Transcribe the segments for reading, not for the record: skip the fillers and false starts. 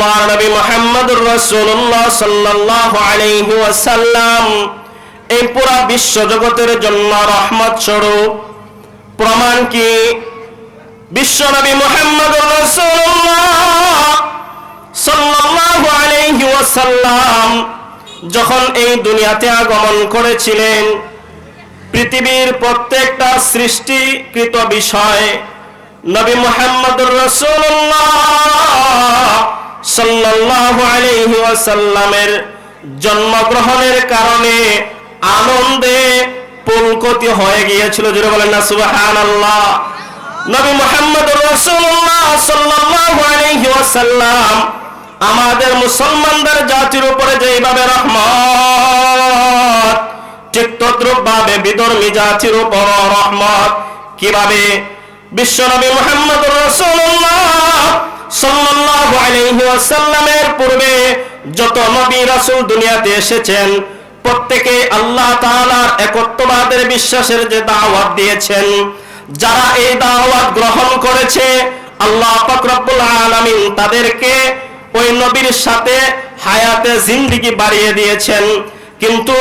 আল্লাহর নবী মুহাম্মদুর রাসূলুল্লাহ সাল্লাল্লাহু আলাইহি ওয়াসাল্লাম এই পুরা বিশ্ব জগতের জন্য রহমত স্বরূপ। প্রমাণ কি? বিশ্ব নবী মুহাম্মদুর রাসূলুল্লাহ সাল্লাল্লাহু আলাইহি ওয়াসাল্লাম যখন এই দুনিয়াতে আগমন করেছিলেন, পৃথিবীর প্রত্যেকটা সৃষ্টিকৃত বিষয় নবী মুহাম্মদুর রাসূলুল্লাহ সাল্লাল্লাহু আলাইহি ওয়াসাল্লামের জন্মগ্রহণের কারণে আনন্দে পুলকিত হয়ে গিয়েছিল। জোরে বলেন না সুবহানাল্লাহ। নবী মুহাম্মদুর রাসূলুল্লাহ সাল্লাল্লাহু আলাইহি ওয়াসাল্লাম আমাদের মুসলমানদের জাতির উপরে যেভাবে রহমত, ঠিক তদ্রূপভাবে বিধর্মী জাতির উপর রহমত। কিভাবে? বিশ্বনবী মুহাম্মদুর রাসূলুল্লাহ সাল্লাল্লাহু আলাইহি ওয়াসাল্লামের পূর্বে যত নবী রাসূল দুনিয়াতে এসেছেন, প্রত্যেকে আল্লাহ তাআলার একত্ববাদের বিশ্বাসের যে দাওয়াত দিয়েছেন, যারা এই দাওয়াত গ্রহণ করেছে, আল্লাহ পাক রব্বুল আলামিন তাদেরকে ওই নবীর সাথে হায়াতে জিন্দেগি বাড়িয়ে দিয়েছেন। কিন্তু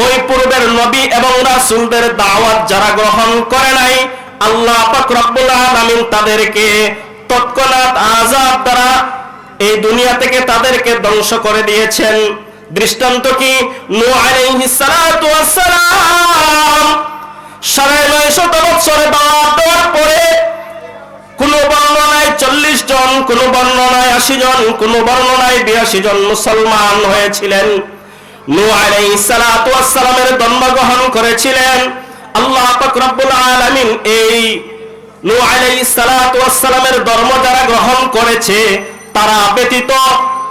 ওই পূর্বের নবী এবং রাসূলদের দাওয়াত যারা গ্রহণ করে নাই, আল্লাহ পাক রব্বুল আলামিন তাদেরকে তৎক্ষণাৎ আযাব দ্বারা এই দুনিয়া থেকে তাদেরকে ধ্বংস করে দিয়েছেন। দৃষ্টান্ত কি? নূহ আলাইহিস সালাতু ওয়াস সালাম 950 বছরে দাওয়াত দেওয়ার পরে কোন বর্ণনায় 40 জন, কোন বর্ণনায় 80 জন, কোন বর্ণনায় 82 জন মুসলমান হয়েছিলেন। নূহ আলাইহিস সালাতু ওয়াস সালামের জন্মগ্রহণ করেছিলেন। আল্লাহ পাক রব্বুল আলামিন এই নূহ আলাইহিস সালাতু ওয়াস সালামের ধর্ম যারা গ্রহণ করেছে, তারা ব্যতীত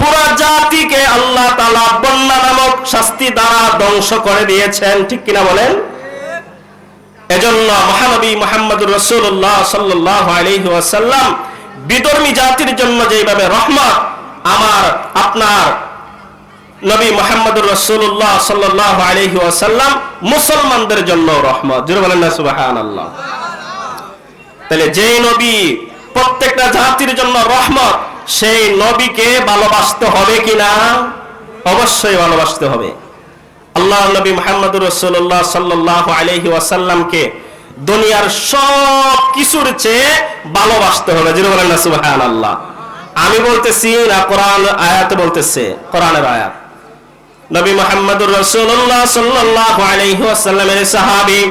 পুরা জাতিকে আল্লাহ তাআলা বন্যা নামক শাস্তি দ্বারা ধ্বংস করে দিয়েছেন। ঠিক কিনা বলেন? এজন্য মহানবী মুহাম্মদুর রাসূলুল্লাহ সাল্লাল্লাহু আলাইহি ওয়াসাল্লাম বিধর্মী জাতির জন্য যেভাবে রহমত, আমার আপনার নবী মুহাম্মদুর রাসূলুল্লাহ সাল্লাল্লাহু আলাইহি ওয়াসাল্লাম মুসলমানদের জন্য রহমত। জোরে বলেন না সুবহানাল্লাহ। তাহলে যে নবী প্রত্যেকটা জাতির জন্য রহমত, সেই নবীকে ভালোবাসতে হবে কিনা? অবশ্যই ভালোবাসতে হবে। আল্লাহর নবী মুহাম্মদুর রাসূলুল্লাহ সাল্লাল্লাহু আলাইহি ওয়াসাল্লামকে দুনিয়ার সব কিছুর চেয়ে ভালোবাসতে হবে। জোরে বলেন না সুবহানাল্লাহ। আমি বলতেছি না, কোরআন আয়াত বলতেছে, কোরআনের আয়াত। নবী মুহাম্মদুর রাসূলুল্লাহ সাল্লাল্লাহু আলাইহি ওয়াসাল্লামের সাহাবী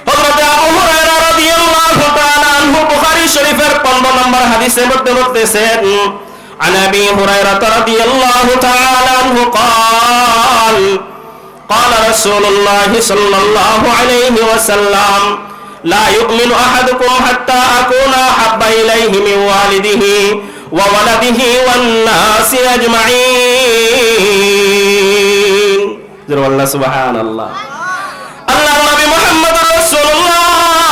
হযরত আবু হুরায়রা রাদিয়াল্লাহু তাআলা আনহু বুখারী শরীফের 15 নম্বর হাদিসের মধ্যে বলতেছেন, আন আবি হুরায়রা রাদিয়াল্লাহু তাআলা আনহু قال قال رسول الله صلى الله عليه وسلم لا يؤمن احدكم حتى اكون احب اليه من والده وولده والناس اجمعين. জোরে সুবহানাল্লাহ। আল্লাহর নবী মুহাম্মদুর রাসূলুল্লাহ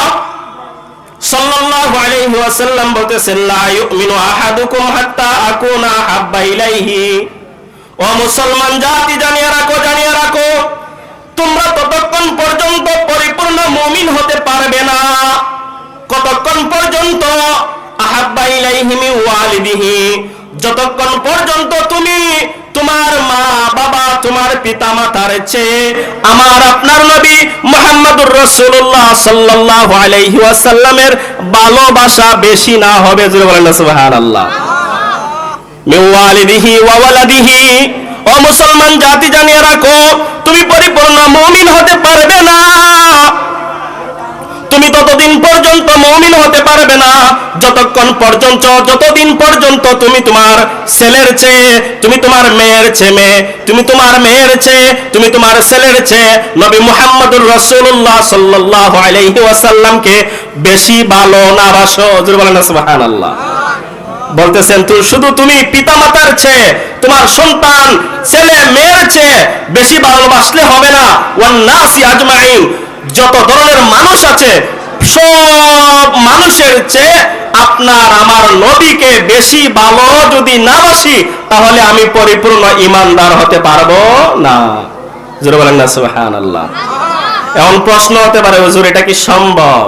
সাল্লাল্লাহু আলাইহি ওয়াসাল্লাম বলতেছেন, লা ইউমিনু আহাদুকুম হাত্তা আকুনা হাব্বা ইলাইহি। ও মুসলমান জাতি, জানিয়ে রাখো, জানিয়ে রাখো, তোমরা ততক্ষণ পর্যন্ত পরিপূর্ণ মুমিন হতে পারবে না কতক্ষণ পর্যন্ত আহাব্বা ইলাইহি মিন ওয়ালিদিহি, যতক্ষণ পর্যন্ত তুমি তোমার মা বাবা, তোমার পিতা মাতার চেয়ে আমার আপনার নবী মুহাম্মদুর রাসূলুল্লাহ সাল্লাল্লাহু আলাইহি ওয়াসাল্লামের ভালোবাসা বেশি না হবে। জোরে বলেন না সুবহানাল্লাহ। মিন ওয়ালিদিহি ওয়া ওয়ালাদিহি। ও মুসলমান জাতি, জানিয়ে রাখো, তুমি পরিপূর্ণ মুমিন হতে পারবে না, তুমি ততদিন পর্যন্ত মুমিন হতে পারবে না যতক্ষণ পর্যন্ত, যতদিন পর্যন্ত তুমি তোমার ছেলের চেয়ে, তুমি তোমার মেয়ের চেয়ে মেয়ে, তুমি তোমার মেয়ের চেয়ে, তুমি তোমার ছেলের চেয়ে নবী মুহাম্মদুর রাসূলুল্লাহ সাল্লাল্লাহু আলাইহি ওয়াসাল্লামকে বেশি ভালো না বাসো। জোরে বলেন না সুবহানাল্লাহ। বলতেছেন, তুই শুধু তুমি পিতামাতার চেয়ে, তোমার সন্তান ছেলে মেয়ের চেয়ে বেশি ভালোবাসলে হবে না, ওয়ান নাসি আজমাইন, যত ধরনের মানুষ আছে সব মানুষের চেয়ে আপনার আমার নবীকে বেশি ভালো যদি না বাসি, তাহলে আমি পরিপূর্ণ ঈমানদার হতে পারবো না। জোরে বলেন না সুবহানাল্লাহ। এখন প্রশ্ন হতে পারে, হুজুর এটা কি সম্ভব?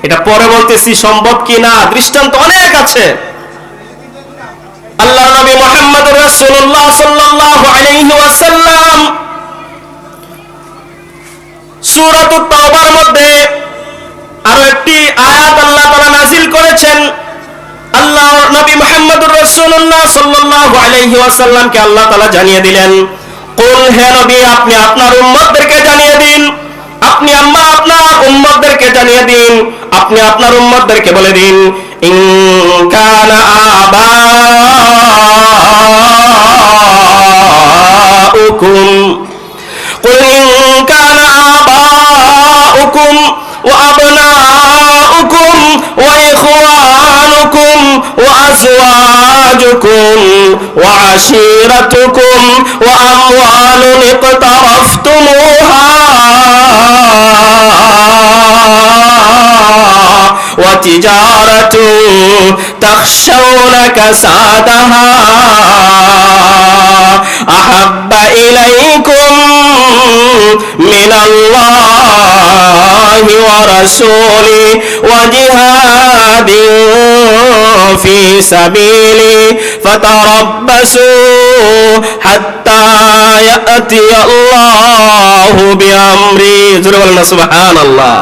এটা পরে বলতেছি সম্ভব কি না, দৃষ্টান্ত অনেক আছে। রাসূলুল্লাহ সাল্লাল্লাহু আলাইহি ওয়াসাল্লাম সূরাতুত তাওবার মধ্যে আরো একটি আয়াত আল্লাহ তাআলা নাযিল করেছেন। আল্লাহর নবী মুহাম্মদুর রাসূলুল্লাহ সাল্লাল্লাহু আলাইহি ওয়াসাল্লামকে আল্লাহ তাআলা জানিয়ে দিলেন, কুল, হে নবী আপনি আপনার উম্মতদেরকে জানিয়ে দিন, আপনি আপনার উম্মতদেরকে জানিয়ে দিন, আপনি আপনার উম্মতদেরকে বলে দিন, ইন কানা আবাউকুম কুল ইন কানা আবাউকুম وأبناؤكم وإخوانكم وأزواجكم وعشيرتكم وأموال اقترفتموها وتجارة تخشون كسادها أحب إليكم من الله ورسوله وجهاد في سبيله فتربصوا حتى يأتي الله بأمره سبحان الله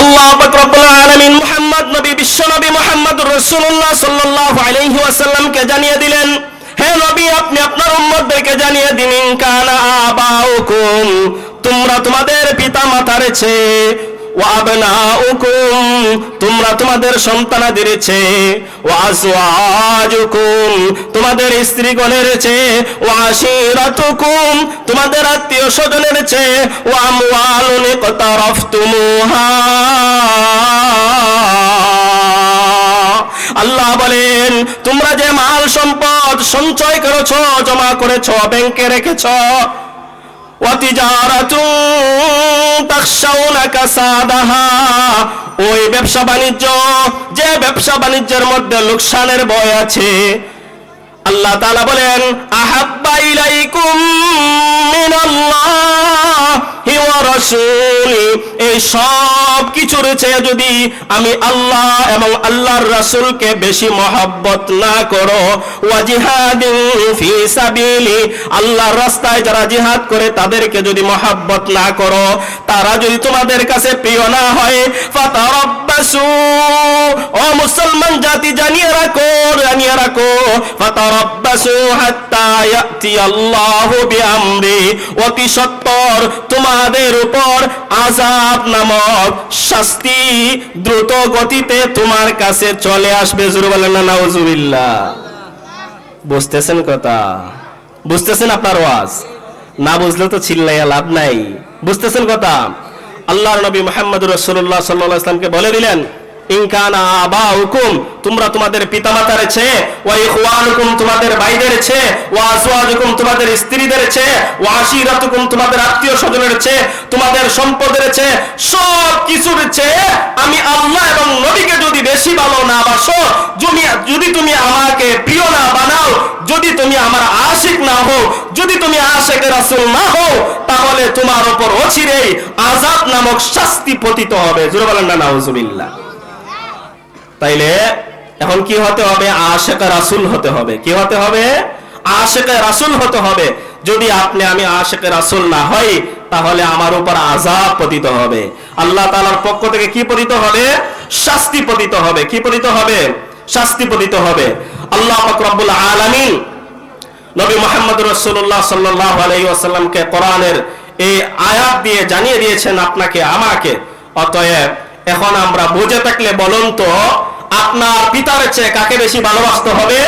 আল্লাহ পাক রব্বুল আলামিন মুহাম্মদ নবী বিশ্বনবী মুহাম্মদুর রাসূলুল্লাহ সাল্লাল্লাহু আলাইহি ওয়াসাল্লামকে জানিয়ে দিলেন, হে নবী আপনি আপনার উম্মতদেরকে জানিয়ে দিন, ইন কানা আবাউকুম তোমরা তোমাদের পিতামাতার চেয়ে, ওয়া আবনাউকুম তোমরা তোমাদের সন্তানাদের চেয়ে, ওয়া আজওয়াজুকুম তোমাদের স্ত্রীগণের চেয়ে, ওয়া আশিরাতুকুম তোমাদের আত্মীয় স্বজনের চেয়ে, ওয়া আমওয়ালুন ইকতারাফতুমুহা আল্লাহ বলেন তোমরা যে মাল সম্পদ সঞ্চয় করেছো, জমা করেছো, ব্যাংকে রেখেছো, ওই ব্যবসা বাণিজ্য যে ব্যবসা বাণিজ্যের মধ্যে লোকসানের ভয় আছে, আল্লাহ তাআলা বলেন আহাব্বা ইলাইকুম মিনাল্লাহি ওয়া রাসূলি এই সব কিছুর চেয়ে যদি আমি আল্লাহ এবং আল্লাহর রাসূলকে বেশি মহব্বত না করো, ওয়া জিহাদিন ফি সাবিলি আল্লাহর রাস্তায় যারা জিহাদ করে তাদেরকে যদি মহব্বত না করো, তারা যদি তোমাদের কাছে প্রিয় না হয়, ফাতারাব্বাসু ও মুসলমান জাতি জানিয়ে রাখো ফাতারাব্বাসু হাত্তা ইয়াতি আল্লাহু বিআমরি অতি সত্বর তোমাদের উপর আযাব নামক শাস্তি দ্রুত গতিতে তোমার কাছে চলে আসবে। জোরে বলেন না নাউজুবিল্লাহ। বুঝতেছেন কথা? বুঝতেছেন আপনার ওয়াজ? না বুঝলে তো চিল্লাইয়া লাভ নাই। বুঝতেছেন কথা? আল্লাহর নবী মুহাম্মদুর রাসূলুল্লাহ সাল্লাল্লাহু আলাইহি ওয়াসাল্লামকে বলে দিলেন, ইন কানা আবাউকুম তোমরা তোমাদের পিতামাতার চেয়ে, ওয়া ইখওয়ানুকুম তোমাদের ভাইদের চেয়ে, ওয়া আজওয়াজুকুম তোমাদের স্ত্রীদের চেয়ে, ওয়া আশিরাতুকুম তোমাদের আত্মীয় স্বজনের চেয়ে, তোমাদের সম্পদের চেয়ে, সব কিছুর চেয়ে আমি আল্লাহ এবং নবীকে যদি বেশি ভালো না বাসো, যদি তুমি আমাকে প্রিয় না বানাও, যদি তুমি আমার আশিক না হও, যদি তুমি আশিক রাসূল না হও, তাহলে তোমার উপর অচিরেই আযাব নামক শাস্তি পতিত হবে। জোরে বলেন না নাউজুবিল্লাহ। তাইলে এখন কি হতে হবে? আশিক রাসূল হতে হবে। কি হতে হবে? আশিক রাসূল হতে হবে। যদি আমি আশিক রাসূল না হই, তাহলে আমার উপর আযাব পতিত হবে। আল্লাহ তাআলার পক্ষ থেকে কি পতিত হবে? শাস্তি পতিত হবে। কি পতিত হবে? শাস্তি পতিত হবে। আল্লাহ পাক রব্বুল আলামিন নবী মুহাম্মদুর রাসূলুল্লাহ সাল্লাল্লাহু আলাইহি ওয়াসাল্লামকে কোরআনের এই আয়াত দিয়ে জানিয়ে দিয়েছেন আপনাকে আমাকে। অতএব এখন আমরা বুঝে থাকলে বলুন তো, আপনার পিতার চেয়ে কাকে বেশি ভালোবাসতে হবে?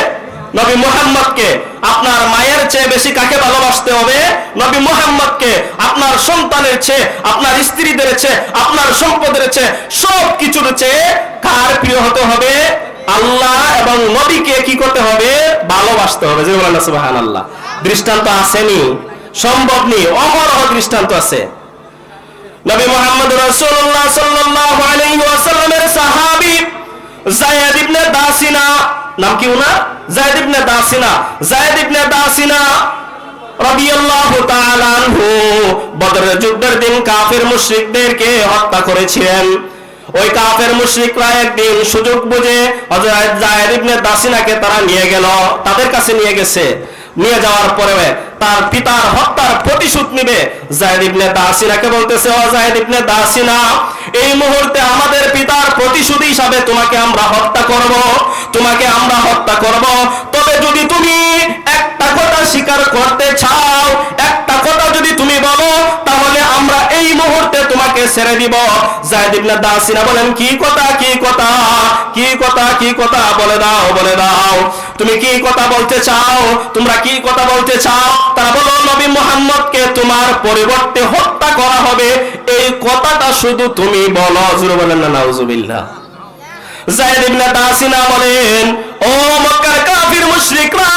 নবী মুহাম্মদকে। আপনার মায়ের চেয়ে বেশি কাকে ভালোবাসতে হবে? নবী মুহাম্মদকে। আপনার সন্তানের চেয়ে, আপনার স্ত্রীদের চেয়ে, আপনার সম্পদের চেয়ে, সব কিছুর চেয়ে কার প্রিয় হতে হবে? আল্লাহ এবং নবীকে কি করতে হবে? ভালোবাসতে হবে। যে বলেন সুবহানাল্লাহ। দৃষ্টান্ত আসেনি? সম্ভব নেই। অহরহ দৃষ্টান্ত আছে। নবী মুহাম্মদ রাসূলুল্লাহ সাল্লাল্লাহু আলাইহি ওয়াসাল্লামের সাহাবী যায়েদ ইবনে দাসিনা, নাম কি ওনার? যায়েদ ইবনে দাসিনা। যায়েদ ইবনে দাসিনা রাদিয়াল্লাহু তাআলা আনহু বদরের যুদ্ধের দিন কাফির মুশরিকদেরকে হত্যা করেছিলেন। ওই কাফের মুশরিকরা একদিন সুযোগ বুঝে হযরত যায়েদ ইবনে দাসিনাকে তারা নিয়ে গেল, তাদের কাছে নিয়ে গেছে। নিয়ে যাওয়ার পরে তার পিতার হত্যার প্রতিশোধ নিবে। যায়েদ ইবনে দাসিনাকে বলতেছে, ও যায়েদ ইবনে দাসিনা, এই মুহূর্তে আমাদের পিতার প্রতিশোধ হিসাবে তোমাকে আমরা হত্যা করব, তোমাকে আমরা হত্যা করব। তবে যদি তুমি একটা কথা স্বীকার করতে চাও, একটা কথা যদি তুমি বলো, তাহলে আমরা এই মুহূর্তে তোমাকে ছেড়ে দিব। যায়েদ ইবনে দাসিনা বলেন, কি কথা, কি কথা, কি কথা, কি কথা, বলে দাও, বলে দাও, তুমি কি কথা বলতে চাও, তোমরা কি কথা বলতে চাও? তারা বলো, নবী মুহাম্মদকে তোমার পরিবর্তে হত্যা করা হবে, এই কথাটা শুধু তুমি বলো। জোরে বলেন না নাউজুবিল্লাহ। যায়েদ ইবনে দাসিনা বলেন, ও মক্কার কাফির মুশরিকরা,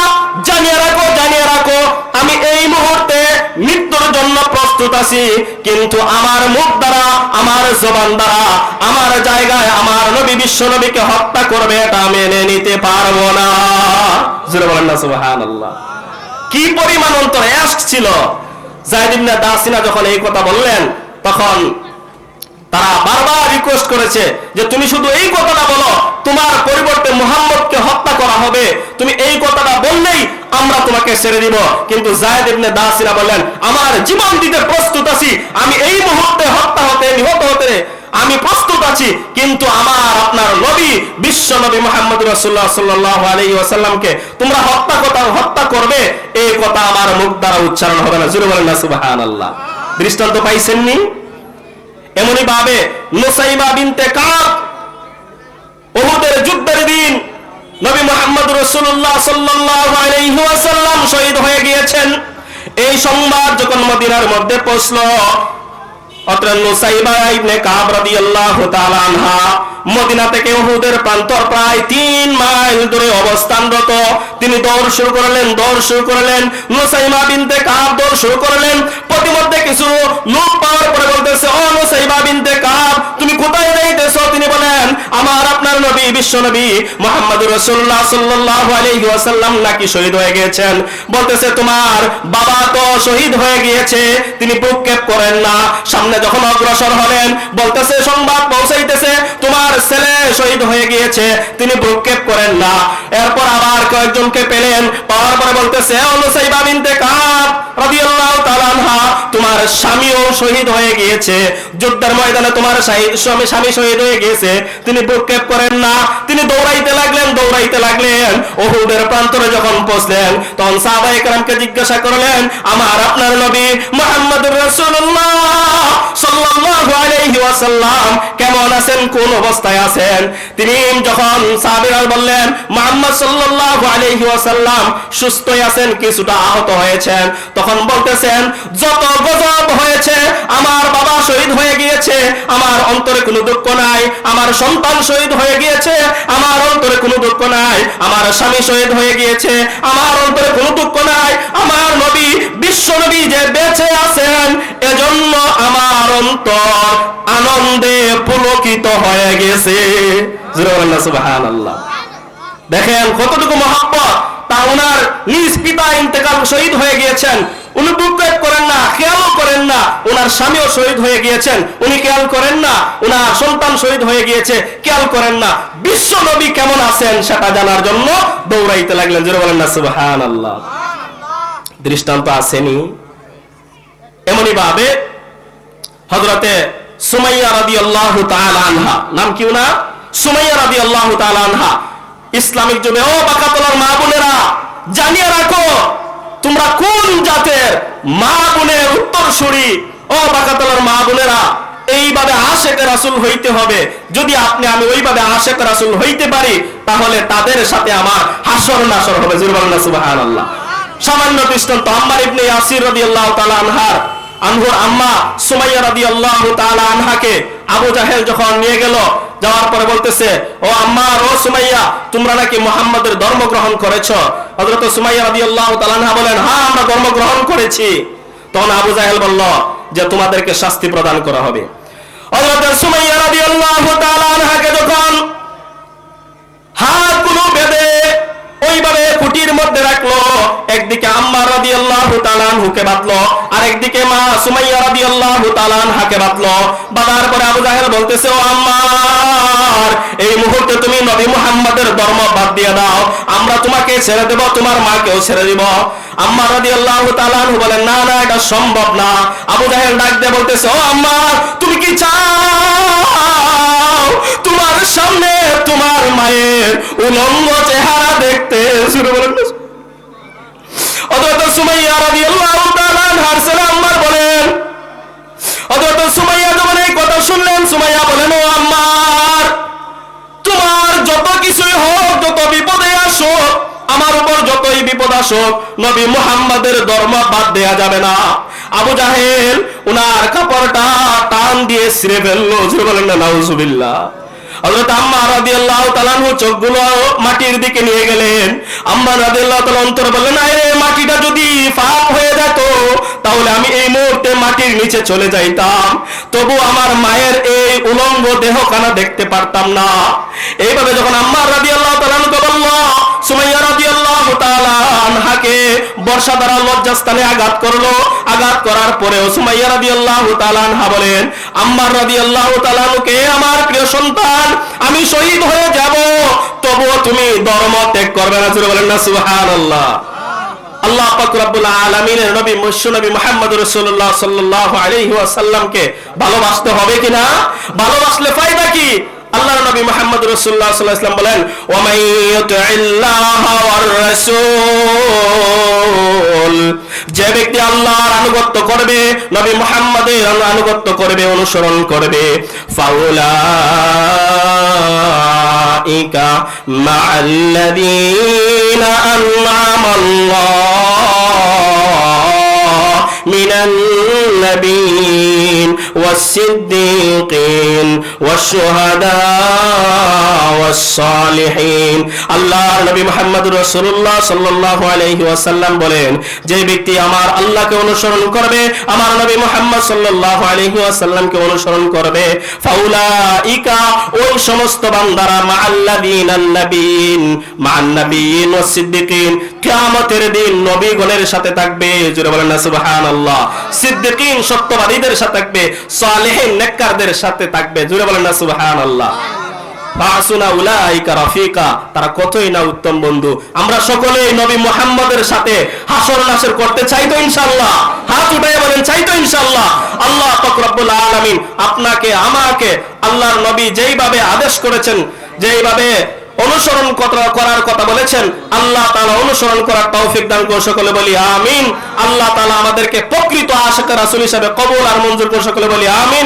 জানিয়ে রাখো, জানিয়ে রাখো, আমি এই মুহূর্তে মৃত্যুর জন্য প্রস্তুত আছি, কিন্তু আমার মুখ দ্বারা, আমার জবান দ্বারা, আমার জায়গায় আমার নবী বিশ্ব নবীকে হত্যা করবে, এটা মেনে নিতে পারবো না। জোরে বলেন না সুবহানাল্লাহ। কি পরিমাণ অন্তরে আশক ছিল। যায়েদ ইবনে দাসিনা যখন এই কথা বললেন, তখন তারা বারবার রিকোয়েস্ট করেছে যে তুমি শুধু এই কথাটা বলো, তোমার পরিবর্তে মুহাম্মদকে হত্যা করা হবে, তুমি এই কথাটা বললেই আমরা তোমাকে ছেড়ে দিব। কিন্তু যায়েদ ইবনে দাসিনা বললেন, আমার জীবন দিতে প্রস্তুত আছি, আমি এই মুহূর্তে হত্যা হতে, নিহত হতে আমি প্রস্তুত আছি, কিন্তু আমার আপনার নবী বিশ্ব নবী মুহাম্মদ রাসূলুল্লাহ সাল্লাল্লাহু আলাইহি ওয়াসাল্লামকে তোমরা হত্যা করবে, এই কথা আমার মুখ দ্বারা উচ্চারণ হবে না। জোরে বলেন না সুবহানাল্লাহ। দৃষ্টান্ত পাইছেননি? এমনি ভাবে নুসাইবা বিনতে কাব উহুদের যুদ্ধের দিন নবী মুহাম্মদ রাসূলুল্লাহ সাল্লাল্লাহু আলাইহি ওয়াসাল্লাম শহীদ হয়ে গিয়েছেন। এই সংবাদ যখন মদিনার মধ্যে পৌঁছলো, অত্র নুসাইবা ইবনে কাব রাদিয়াল্লাহু তাআলা আনহা মদিনা থেকে উহুদের প্রান্তর প্রায় 3 মাইল দূরে অবস্থানরত। তিনি দৌড় শুরু করলেন। নুসাইবা বিনতে কাব দৌড় শুরু করলেন। প্রতিমধ্যে কিছু লোক পাওয়ার পরে বলতেছে, ও নুসাইবা বিনতে কাব, তুমি কোথায় যাইতেছো? তিনি বলেন, আমার আপনার নবী বিশ্ব নবী মুহাম্মদুর রাসূলুল্লাহ সাল্লাল্লাহু আলাইহি ওয়াসাল্লাম নাকি শহীদ হয়ে গিয়েছেন। বলতেছে, তোমার বাবা তো শহীদ হয়ে গিয়েছে, তিনি প্রক্ষেপ করেন না। সামনে যখন অগ্রসর হলেন, বলতেছে, সংবাদ পৌঁছাইতেছে, তোমার ছেলে শহীদ হয়ে গিয়েছে, তিনি প্রক্ষেপ করেন না। এরপর আবার কয়েকজনকে পেলেন, পাওয়ার পরে বলতেছে, ও নুসাইবা বিনতে কাব রাদিয়াল্লাহু তাআলা আনহা, তোমার স্বামীও শহীদ হয়ে গিয়েছে, যুদ্ধের ময়দানে তোমার স্বামী শহীদ হয়ে গিয়েছে, তিনি প্রক্ষেপ করেন না। তিনি দৌড়াইতে লাগলেন। উহুদের প্রান্তরে যখন পৌঁছলেন, তখন সাহাবায়ে কেরামকে জিজ্ঞাসা করলেন, আমার আপনার নবী মুহাম্মদুর রাসূলুল্লাহ সাল্লাল্লাহু আলাইহি ওয়াসাল্লাম কেমন আছেন, কোন অবস্থায় আছেন? তিনি যখন সাহাবীরা বললেন, মুহাম্মদ সাল্লাল্লাহু আলাইহি ওয়াসাল্লাম সুস্থই আছেন, কিছুটা আহত হয়েছেন, তখন বলতেছেন, যত গজব হয়েছে, আমার বাবা শহীদ হয়ে গিয়েছে, আমার অন্তরে কোনো দুঃখ নাই, আমার সন্তান শহীদ হয়ে গিয়েছে, আমার অন্তরে কোনো দুঃখ নাই, আমার স্বামী শহীদ হয়ে গিয়েছে, আমার অন্তরে কোনো দুঃখ নাই, আমার নবী বিশ্ব নবী যে বেঁচে আছেন, এজন্য আমার অন্তর আনন্দে পুলকিত হয়ে গেছে। সুবহানাল্লাহ। দেখেন কতটুকু মহব্বত। তা ওনার নিজ পিতা ইন্তেকাল, শহীদ হয়ে গিয়েছেন, উনি বুকলেট করেন না, খেয়াল করেন না। ওনার স্বামীও শহীদ হয়ে গিয়েছেন, উনি খেয়াল করেন না। ওনার সন্তান শহীদ হয়ে গিয়েছে, খেয়াল করেন না। বিশ্ব নবী কেমন আছেন সেটা জানার জন্য দৌড়াইতে লাগলেন। জোরে বলেন না সুবহানাল্লাহ। দৃষ্টান্ত আসেনি? এমনি ভাবে হযরতে সুমাইয়া রাদিয়াল্লাহু তাআলা আনহা, নাম কি ওনার? সুমাইয়া রাদিয়াল্লাহু তাআলা আনহা, ইসলামিক যুগে, ও বাকাতলার মা বোনেরা, জানিয়ে রাখো, তোমরা কোন জাতের মা বোনের উত্তরসূরি। ও বাকাতলার মা বোনেরা, এইভাবে আশেক রাসূল হইতে হবে। যদি আপনি আমি ওইভাবে আশেক রাসূল হইতে পারি, তাহলে তাদের সাথে আমার হাসর নাসর হবে। জোরে বলেন না সুবহানাল্লাহ। সামান্য দৃষ্টান্ত, আম্মার ইবনে ইয়াসির রাদিয়াল্লাহু তাআলা আনহুর আম্মা সুমাইয়া রাদিয়াল্লাহু তাআলা আনহাকে আবু জাহেল যখন নিয়ে গেল, যাওয়ার পরে বলতেছে, ও আম্মা, ও সুমাইয়া, তোমরা নাকি মুহাম্মাদের ধর্ম গ্রহণ করেছো? হযরত সুমাইয়া রাদিয়াল্লাহু তাআলা আনহা বলেন, হ্যাঁ, আমরা ধর্ম গ্রহণ করেছি। তখন আবু জাহেল বলল যে তোমাদেরকে শাস্তি প্রদান করা হবে। হযরত সুমাইয়া রাদিয়াল্লাহু তাআলা আনহাকে যখন হাতগুলো বেঁধে ওইভাবে কুটির মধ্যে রাখলো, একদিকে আম্মার রাদিয়াল্লাহু তাআলা আনহুকে বাঁধলো, আরেকদিকে মা সুমাইয়া রাদিয়াল্লাহু তাআলা আনহাকে বাঁধলো। বাঁধার পরে আবু জাহেল বলতেছে, ও আম্মার, এই মুহূর্তে তুমি নবী মুহাম্মাদের ধর্ম বাদ দিয়ে দাও, আমরা তোমাকে ছেড়ে দেব, তোমার মাকেও ছেড়ে দিব। আম্মা রাদিয়াল্লাহু তাআলা আনহু বলেন, না না, এটা সম্ভব না। আবু জাহেল ডাক দিয়ে বলতেছে, ও আম্মা, তুমি কি চাও তোমার সামনে তোমার মায়ের উলঙ্গ চেহারা দেখতে? শুরু বলেন হযরত সুমাইয়া রাদিয়াল্লাহু তাআলা আনহার ছেলে আম্মার বলেন। হযরত সুমাইয়া যখন এই কথা শুনলেন, সুমাইয়া বলেন, ও আম্মার, তোমার যত কিছুই হোক, যত বিপদে আসুক, আমার উপর যতই বিপদ আসুক, নবী মুহাম্মাদের ধর্ম বাদ দেয়া যাবে না। আবু জাহেল উনার কাপড়টা টান দিয়ে ছিঁড়ে ফেললো। জোরে বলেন না নাউজুবিল্লাহ। হযরত আম্মা রাদিয়াল্লাহু তাআলা চোখগুলো মাটির দিকে নিয়ে গেলেন। আম্মা রাদিয়াল্লাহু তাআলা অন্তরে বললেন, আরে মাটিটা যদি পাপ হয়ে যেত তাহলে আমি এই মুহূর্তে মাটির নিচে চলে যাইতাম, তবু আমার মায়ের এই উলঙ্গ দেহখানা দেখতে পারতাম না। এইভাবে যখন আম্মা রাদিয়াল্লাহু তাআলা বলল, সুমাইয়া রাদিয়াল্লাহু তাআলা আনহাকে বর্ষা দ্বারা লজ্জাস্থানে আঘাত করলো। আঘাত করার পরেও সুমাইয়া রাদিয়াল্লাহু তাআলা আনহা বলেন, আম্মা রাদিয়াল্লাহু তাআলা কে, আমার প্রিয় সন্তান, আমি শহীদ হয়ে যাব, তবুও তুমি ধর্ম ত্যাগ করবে না। জোরে বলেন না সুবহানাল্লাহ। আল্লাহ পাক রব্বুল আলামিনের নবী নবী মুহাম্মদ রাসূলুল্লাহ সাল্লাল্লাহু আলাইহি ওয়াসাল্লামকে ভালোবাসতে হবে কিনা? ভালোবাসলে ফায়দা কি? আল্লাহর নবী মুহাম্মদ রাসূলুল্লাহ সাল্লাল্লাহু আলাইহি ওয়াসাল্লাম বলেন, ওয়া মান ইউতি'িল্লাহা ওয়ার রাসূল, যে ব্যক্তি আল্লাহর আনুগত্য করবে, নবী মুহাম্মদের আনুগত্য করবে, অনুসরণ করবে, ফাউলাইকা মা'আল্লাযীনা আন'আমাল্লাহু মিনান নাবিয়্যিন ওয়াস-সিদ্দীকিন ওয়াশ-শুহাদা ওয়াস-সালিহিন। আল্লাহর নবী মুহাম্মদ রাসূলুল্লাহ সাল্লাল্লাহু আলাইহি ওয়াসাল্লাম বলেন, যে ব্যক্তি আমার আল্লাহকে অনুসরণ করবে, আমার নবী মুহাম্মদ সাল্লাল্লাহু আলাইহি ওয়াসাল্লামকে অনুসরণ করবে, ফাউলাইকা, ওই সমস্ত বান্দারা, মা'আল্লাযীনান নাবিয়্যিন, মা'আন নাবিয়্যিন ওয়াস-সিদ্দীকিন, কিয়ামতের দিন নবীগণের সাথে থাকবে। জোরে বলেন না সুবহানাল্লাহ। সিদ্দীকিন, সত্যবাদীদের সাথে থাকবে, সালেহিন, নেককারদের সাথে থাকবে। জোরে বলেন না সুবহানাল্লাহ। ফাসুনা উলাইকা রাফিকা, তারা কতই না উত্তম বন্ধু। আমরা সকলেই নবী মুহাম্মদের সাথে হাসর নাসর করতে চাই তো ইনশাআল্লাহ? হাত উঠায় বলেন, চাই তো ইনশাআল্লাহ? আল্লাহ পাক রব্বুল আলামিন আপনাকে আমাকে আল্লাহর নবী যেইভাবে আদেশ করেছেন, যেইভাবে অনুসরণ করার কথা বলেছেন, আল্লাহ তাআলা অনুসরণ করার তৌফিক দান করুন। সকলে বলি আমিন। আল্লাহ তাআলা আমাদেরকে প্রকৃত আশিক রাসূল হিসেবে কবুল আর মঞ্জুর করুন। সকলে বলি আমিন।